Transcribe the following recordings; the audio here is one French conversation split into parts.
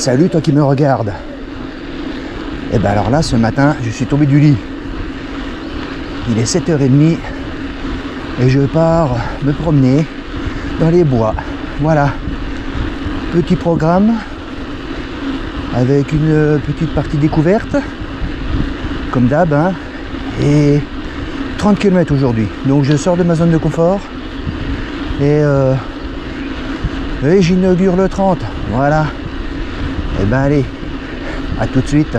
Salut toi qui me regardes. Et ben alors là, ce matin, je suis tombé du lit. Il est 7h30 et je pars me promener dans les bois. Voilà. Petit programme avec une petite partie découverte, comme d'hab, hein, et 30 km aujourd'hui. Donc je sors de ma zone de confort et j'inaugure le 30. Voilà. Et ben allez, à tout de suite.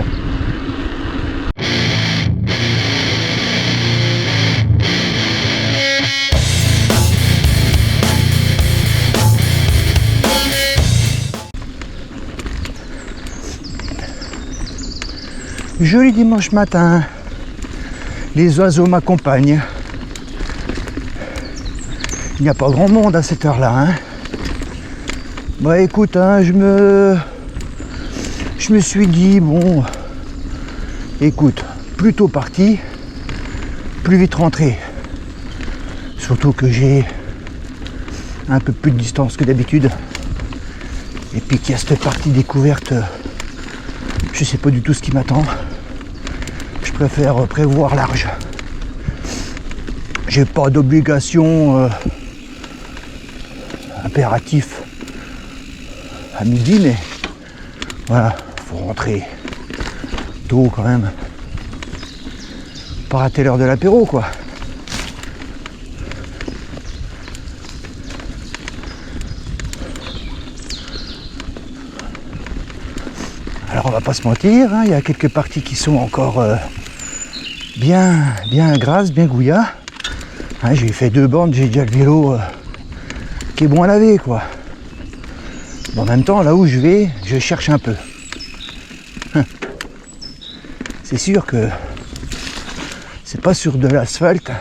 Joli dimanche matin, les oiseaux m'accompagnent. Il n'y a pas grand monde à cette heure-là, hein. Bah écoute, hein, je me suis dit, bon, écoute, plus tôt parti, plus vite rentré. Surtout que j'ai un peu plus de distance que d'habitude. Et puis qu'il y a cette partie découverte, je sais pas du tout ce qui m'attend. Je préfère prévoir large. J'ai pas d'obligation impératif à midi, mais voilà, faut rentrer tôt quand même. Pas rater l'heure de l'apéro, quoi. Alors on va pas se mentir, hein, il y a quelques parties qui sont encore bien grasses, bien gouillas. Hein, j'ai fait 2 bornes, j'ai déjà le vélo qui est bon à laver, quoi. Mais en même temps, là où je vais, je cherche un peu. C'est sûr que c'est pas sur de l'asphalte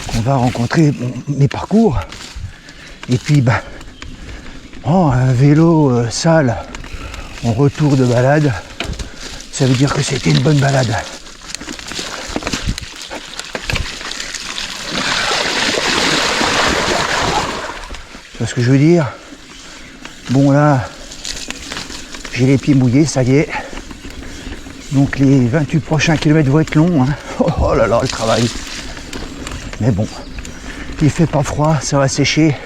qu'on va rencontrer mes parcours. Et puis, bah, un vélo sale en retour de balade, ça veut dire que c'était une bonne balade. Tu vois ce que je veux dire? Bon là, j'ai les pieds mouillés, ça y est. Donc les 28 prochains kilomètres vont être longs, hein. Oh là là, le travail. Mais bon, il fait pas froid, ça va sécher.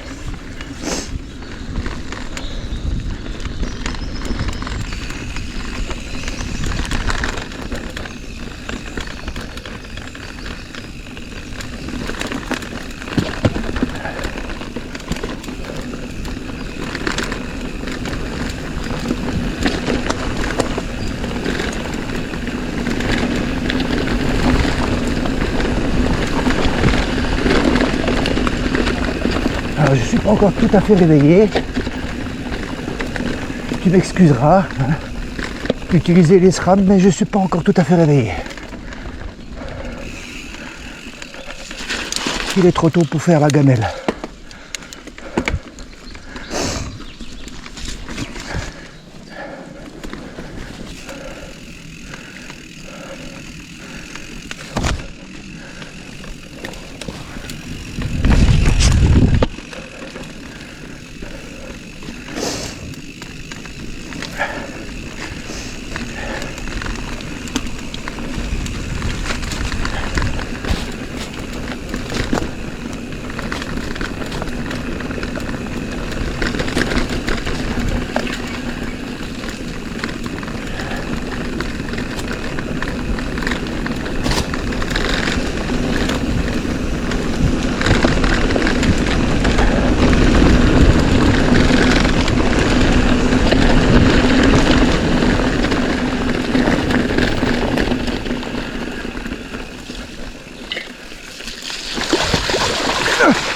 Alors je suis pas encore tout à fait réveillé. Tu m'excuseras, hein, d'utiliser les SRAM, mais je suis pas encore tout à fait réveillé. Il est trop tôt pour faire la gamelle.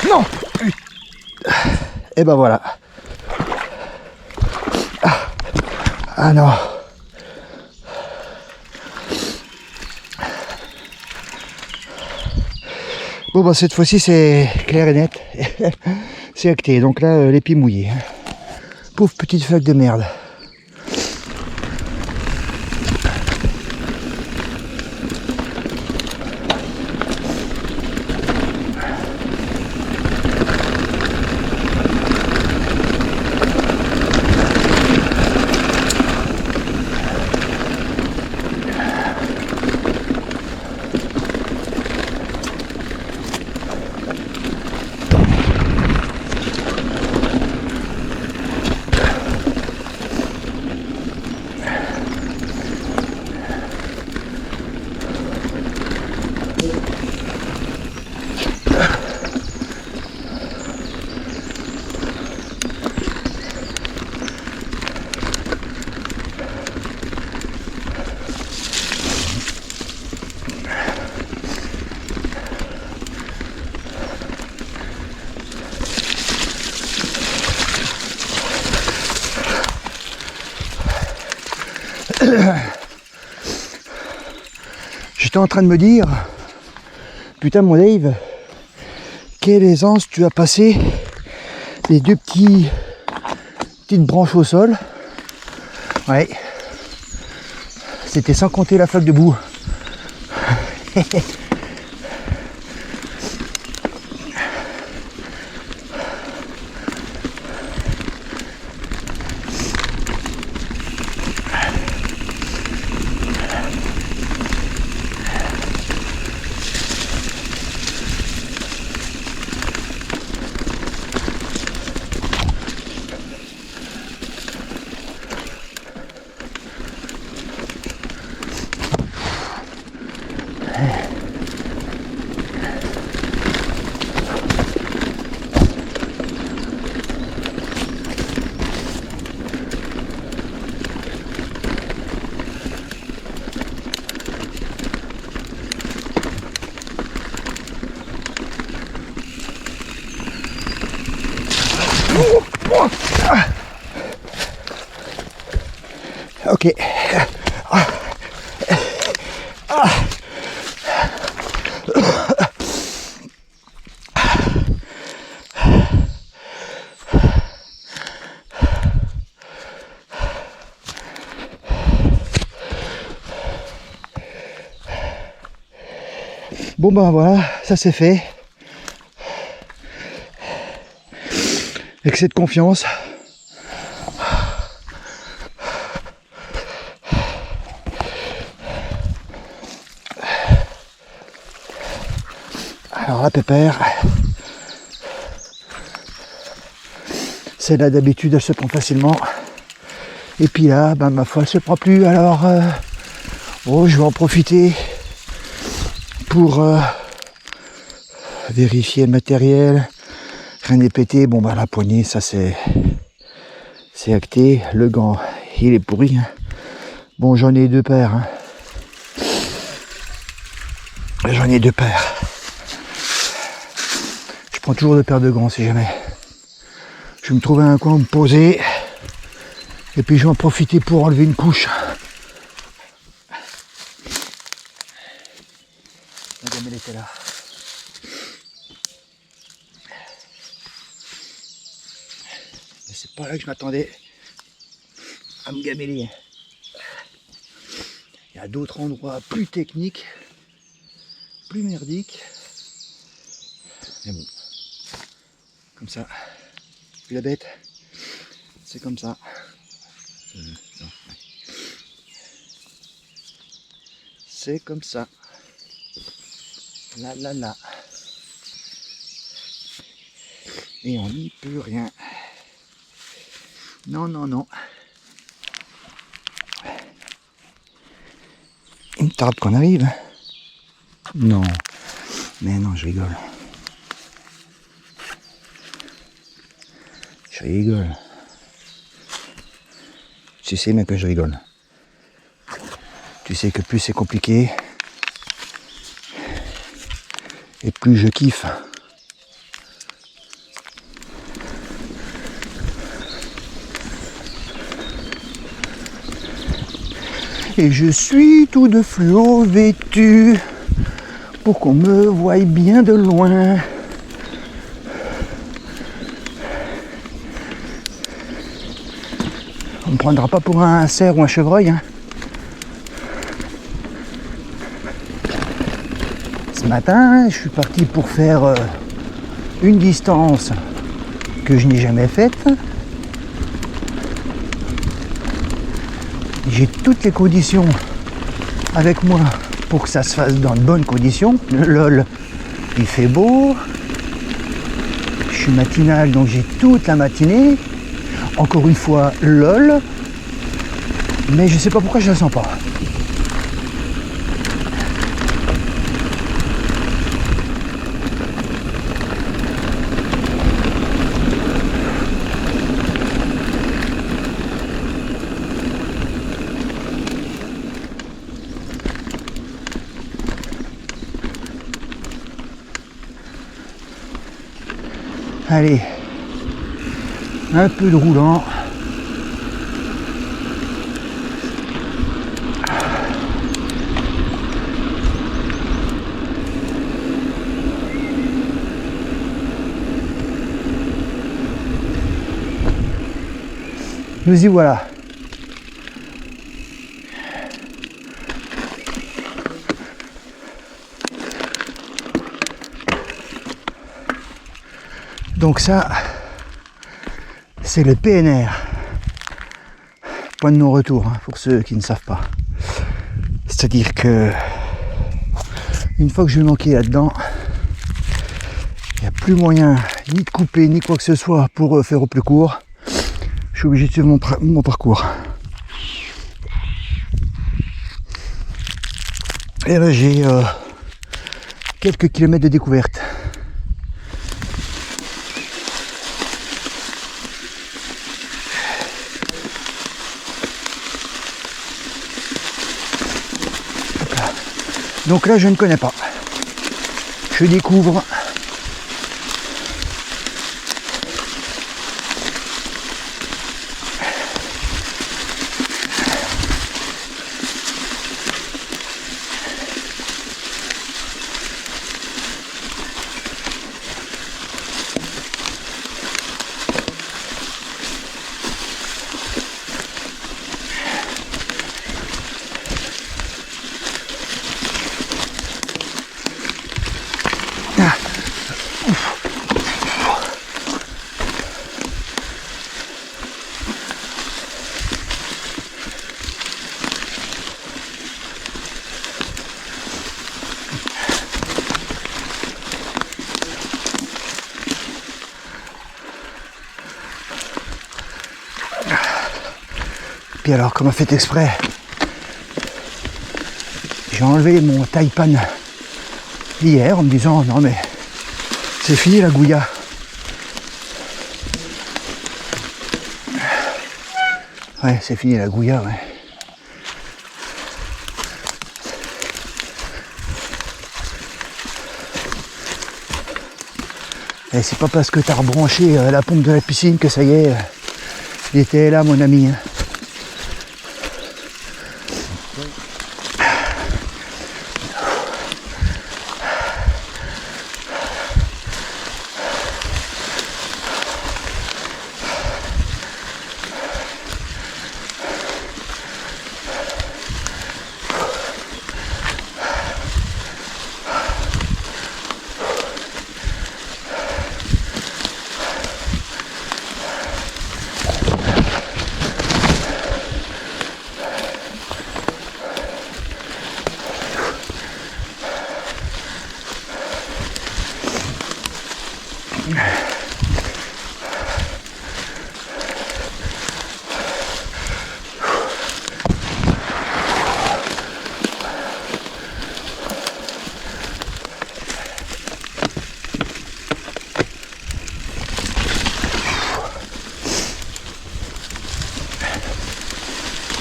Non! Et ben voilà. Ah non. Bon bah cette fois-ci c'est clair et net. C'est acté. Donc là les pieds mouillés. Pauvre petite flaque de merde. J'étais en train de me dire, putain mon Dave, quelle aisance tu as passé les deux petites branches au sol. Ouais. C'était sans compter la flaque de boue. Ok. Bon ben voilà, ça c'est fait. Excès de confiance. Alors là, pépère, celle-là d'habitude elle se prend facilement. Et puis là, ben, ma foi, elle se prend plus. Alors, je vais en profiter pour vérifier le matériel. Rien n'est pété. Bon, ben la poignée, ça c'est acté. Le gant, il est pourri. Hein. Bon, j'en ai deux paires. Hein. J'en ai deux paires. Je prends toujours deux paires de gants si jamais. Je vais me trouver un coin où me poser. Et puis je vais en profiter pour enlever une couche. La gamelle était là. Mais c'est pas là que je m'attendais à me gameler. Il y a d'autres endroits plus techniques, plus merdiques. Mais bon, comme ça. Puis la bête, c'est comme ça. Non. C'est comme ça. Là. Et on n'y peut rien. Non. Il me tarde qu'on arrive. Non. Mais non, je rigole. Je rigole. Tu sais bien que je rigole. Tu sais que plus c'est compliqué, et plus je kiffe. Et je suis tout de fluo vêtu pour qu'on me voie bien de loin. On ne me prendra pas pour un cerf ou un chevreuil. Hein. Ce matin, je suis parti pour faire une distance que je n'ai jamais faite. J'ai toutes les conditions avec moi pour que ça se fasse dans de bonnes conditions. Le LOL, il fait beau. Je suis matinal, donc j'ai toute la matinée. Encore une fois, LOL. Mais je sais pas pourquoi je la sens pas. Allez, un peu de roulant. Nous y voilà. Donc ça, c'est le PNR. Point de non-retour, hein, pour ceux qui ne savent pas. C'est-à-dire que une fois que je vais manquer là-dedans, il n'y a plus moyen ni de couper ni quoi que ce soit pour faire au plus court. Je suis obligé de suivre mon parcours. Et là j'ai quelques kilomètres de découverte. Donc là, je ne connais pas. Je découvre. Puis alors, comme a fait exprès, j'ai enlevé mon Taipan hier en me disant non mais c'est fini la Gouya. Ouais, c'est fini la Gouya, ouais. Et c'est pas parce que t'as rebranché la pompe de la piscine que ça y est, il était là mon ami. Hein.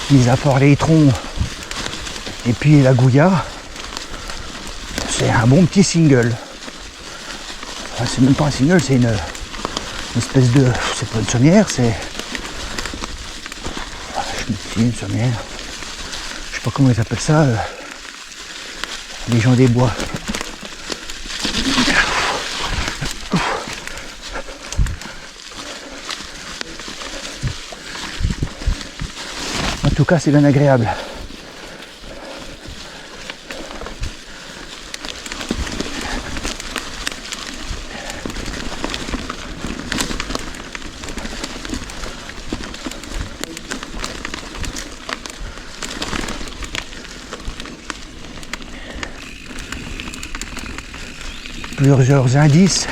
Mis à part les troncs et puis la Gouya, c'est un bon petit single. Enfin, c'est même pas un single, c'est une espèce de... c'est pas une sommière, c'est... je me dis une sommière. Je sais pas comment ils appellent ça, les gens des bois. En tout cas, c'est bien agréable. Plusieurs indices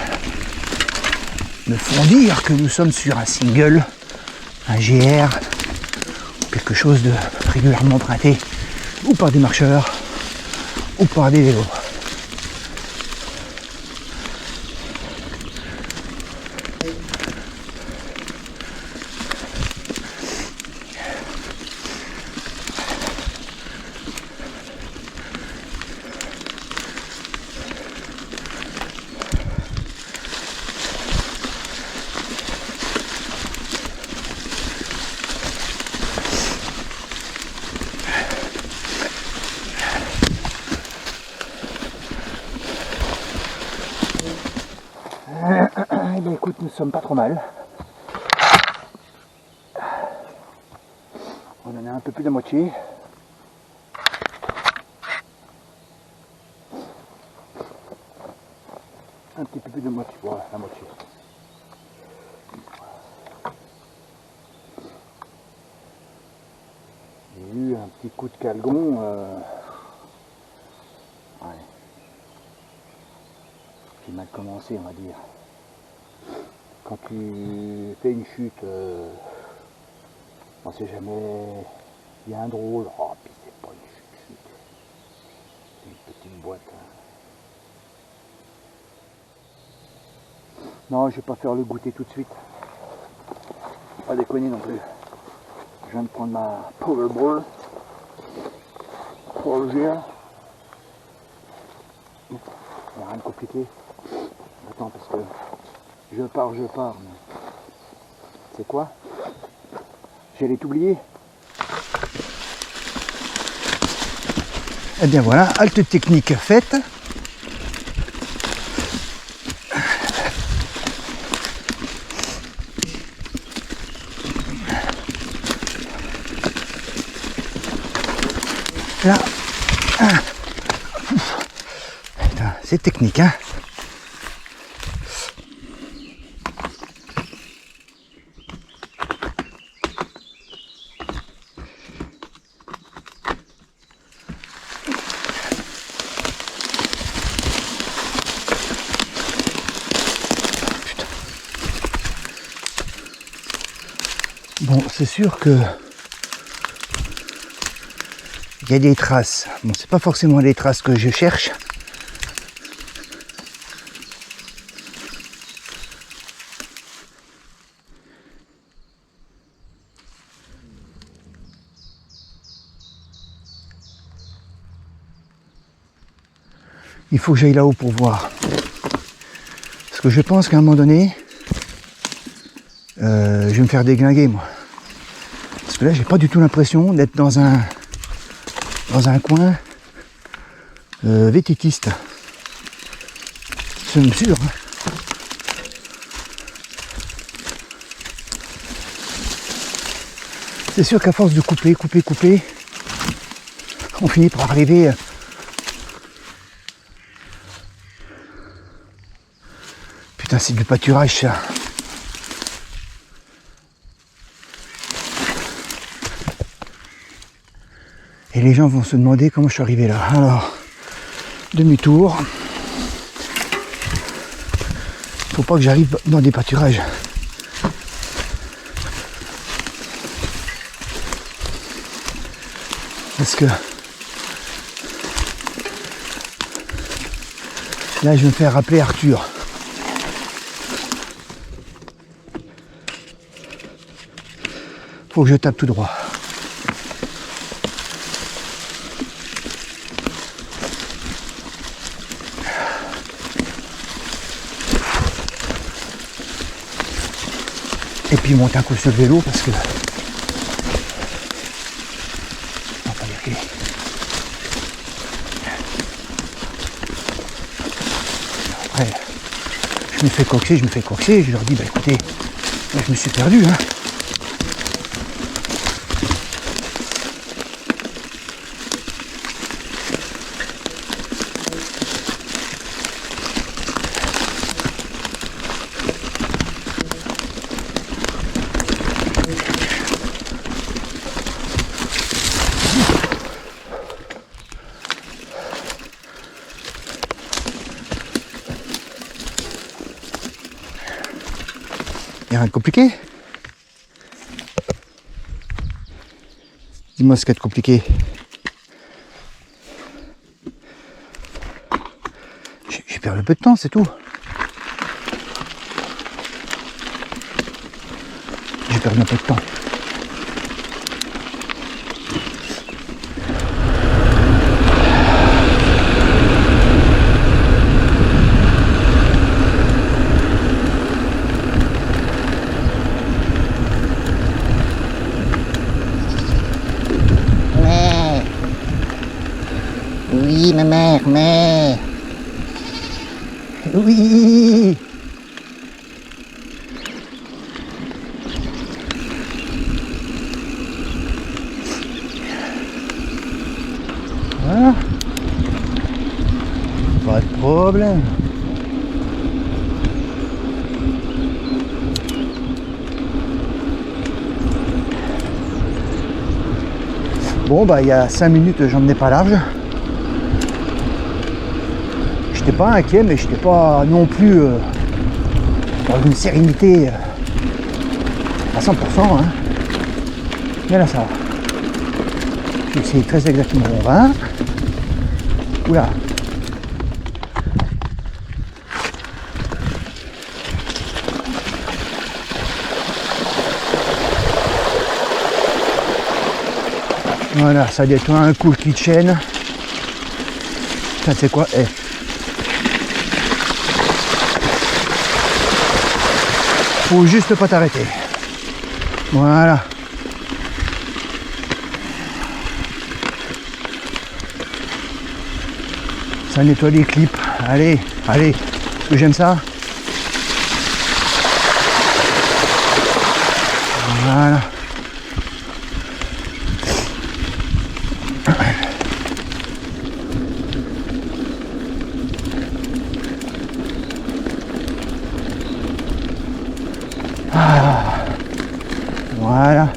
me font dire que nous sommes sur un single, un GR, quelque chose de régulièrement emprunté ou par des marcheurs ou par des vélos. Eh bien écoute, nous sommes pas trop mal. On a un peu plus de la moitié. Un petit peu plus de moitié, voilà, la moitié. J'ai eu un petit coup de calgon. Ouais. J'ai mal commencé, on va dire. Quand tu fais une chute, on sait jamais bien drôle. Oh, puis c'est pas une chute. C'est une petite boîte. Non, je vais pas faire le goûter tout de suite. Pas déconner non plus. Je viens de prendre ma Powerball pour le gel. Il n'y a rien de compliqué. Attends, parce que je pars. Mais c'est quoi? J'allais t'oublier. Eh bien voilà, halte technique faite. Là, c'est technique, hein. Putain. Bon, c'est sûr que il y a des traces. Bon, c'est pas forcément les traces que je cherche. Il faut que j'aille là-haut pour voir. Parce que je pense qu'à un moment donné, je vais me faire déglinguer, moi. Parce que là, j'ai pas du tout l'impression d'être dans un coin vététiste. C'est même sûr. Hein. C'est sûr qu'à force de couper, on finit par arriver. Putain, c'est du pâturage, ça. Et les gens vont se demander comment je suis arrivé là. Alors, demi-tour. Faut pas que j'arrive dans des pâturages. Parce que là, je vais me faire rappeler Arthur. Faut que je tape tout droit. Et puis monter un coup sur le vélo parce que... On va pas dire qu'il est... Après, je me fais coxer, je leur dis, bah écoutez, moi, je me suis perdu, hein. Rien de compliqué. Dis-moi ce qu'il y a de compliqué. J'ai perdu un peu de temps, c'est tout. J'ai perdu un peu de temps. Oui, ma mère, mais... Oui. problème. Bon bah il y a 5 minutes j'en ai pas large. J'étais pas inquiet mais j'étais pas non plus dans une sérénité à 100%. Hein. Mais là ça va. Je vais essayer très exactement mon vin. Oula. Voilà, ça détend un coup le kitchen. Ça c'est quoi? Faut juste pas t'arrêter. Voilà. Ça nettoie les clips. Allez, allez. Est-ce que j'aime ça? Voilà. Voilà.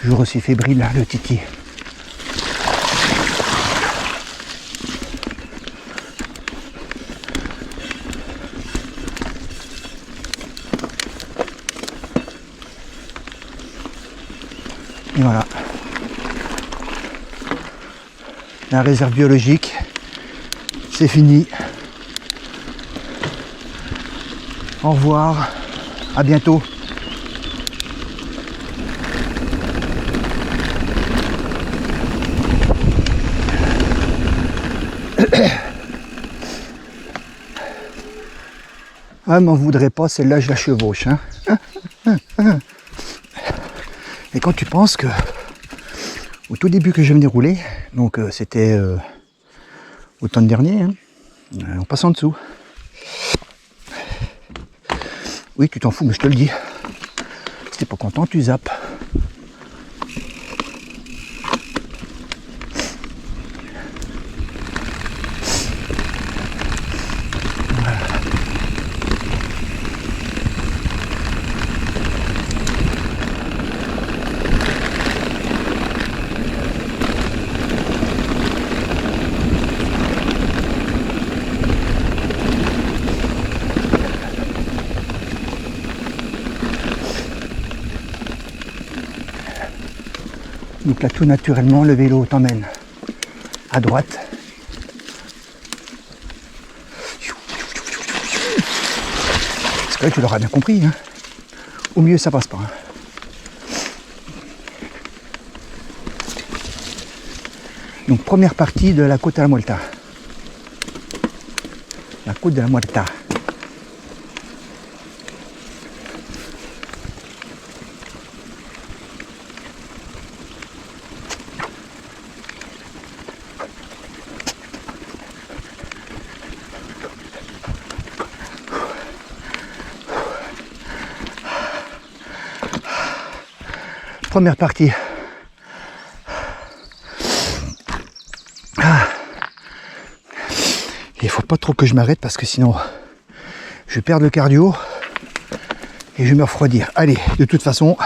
Toujours aussi fébrile là, le Titi. Et voilà. La réserve biologique, c'est fini. Au revoir. À bientôt. Ah, m'en voudrais pas, celle-là je la chevauche. Hein. Et quand tu penses que au tout début que je venais rouler, donc c'était automne dernier, hein, on passe en dessous. Oui, tu t'en fous, mais je te le dis. Si t'es pas content, tu zappes. Donc là, tout naturellement, le vélo t'emmène à droite. Parce que là, tu l'auras bien compris. Hein. Au milieu, ça passe pas. Hein. Donc, première partie de la côte de la Muelta. La côte de la Muelta. Première partie. Il faut pas trop que je m'arrête parce que sinon je vais perdre le cardio et je vais me refroidir. Allez, de toute façon,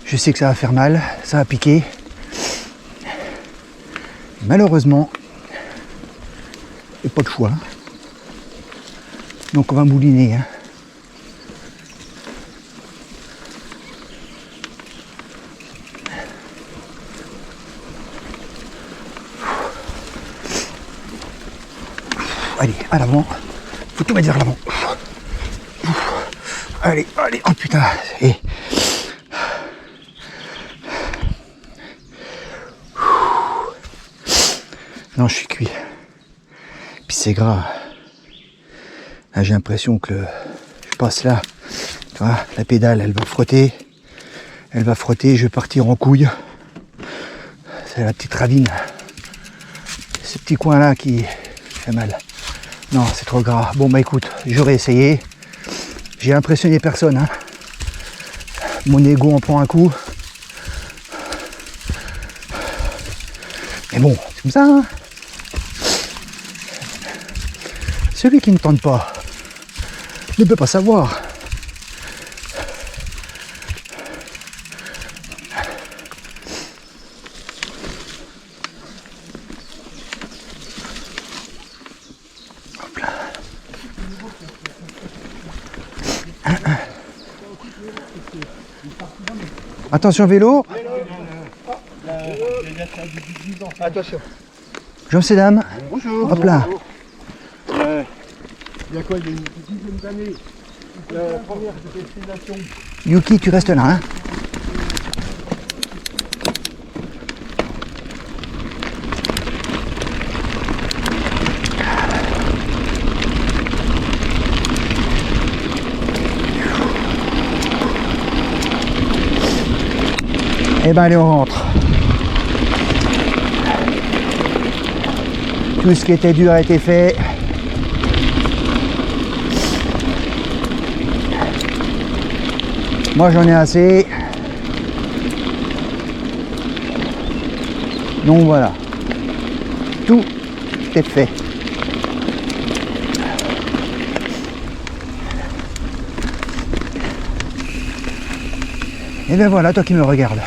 je sais que ça va faire mal, ça va piquer. Malheureusement, il n'y a pas de choix. Donc on va mouliner. Hein. Allez, à l'avant. Faut tout mettre vers l'avant. Allez, allez, oh putain. Et... non, je suis cuit. Puis c'est gras. Là, j'ai l'impression que je passe là. Tu vois, la pédale, elle va frotter. Elle va frotter, je vais partir en couille. C'est la petite ravine. Ce petit coin là qui fait mal. Non, c'est trop gras. Bon bah écoute, j'aurais essayé. J'ai impressionné personne. Hein. Mon ego en prend un coup. Mais bon, c'est comme ça. Hein. Celui qui ne tente pas ne peut pas savoir. Hop là. Attention vélo. Attention. Jean dames. Bonjour. Hop là. Il y a quoi, il y a une dizaine d'années, la première destination. Yuki, tu restes là. Hein. Eh ben allez, on rentre. Tout ce qui était dur a été fait. Moi j'en ai assez. Donc voilà. Tout est fait. Et bien voilà, toi qui me regardes.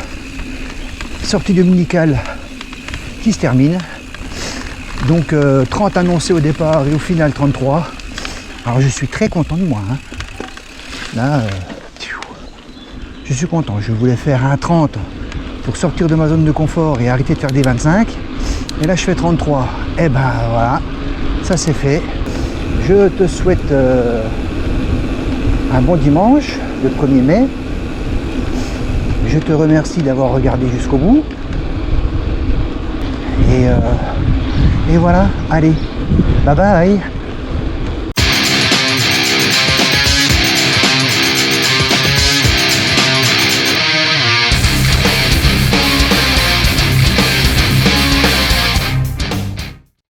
Sortie dominicale qui se termine. Donc 30 annoncés au départ et au final 33. Alors je suis très content de moi. Hein. Là, je suis content. Je voulais faire un 30 pour sortir de ma zone de confort et arrêter de faire des 25. Et là je fais 33. Et ben voilà, ça c'est fait. Je te souhaite un bon dimanche, le 1er mai. Je te remercie d'avoir regardé jusqu'au bout. Et voilà, allez, bye bye.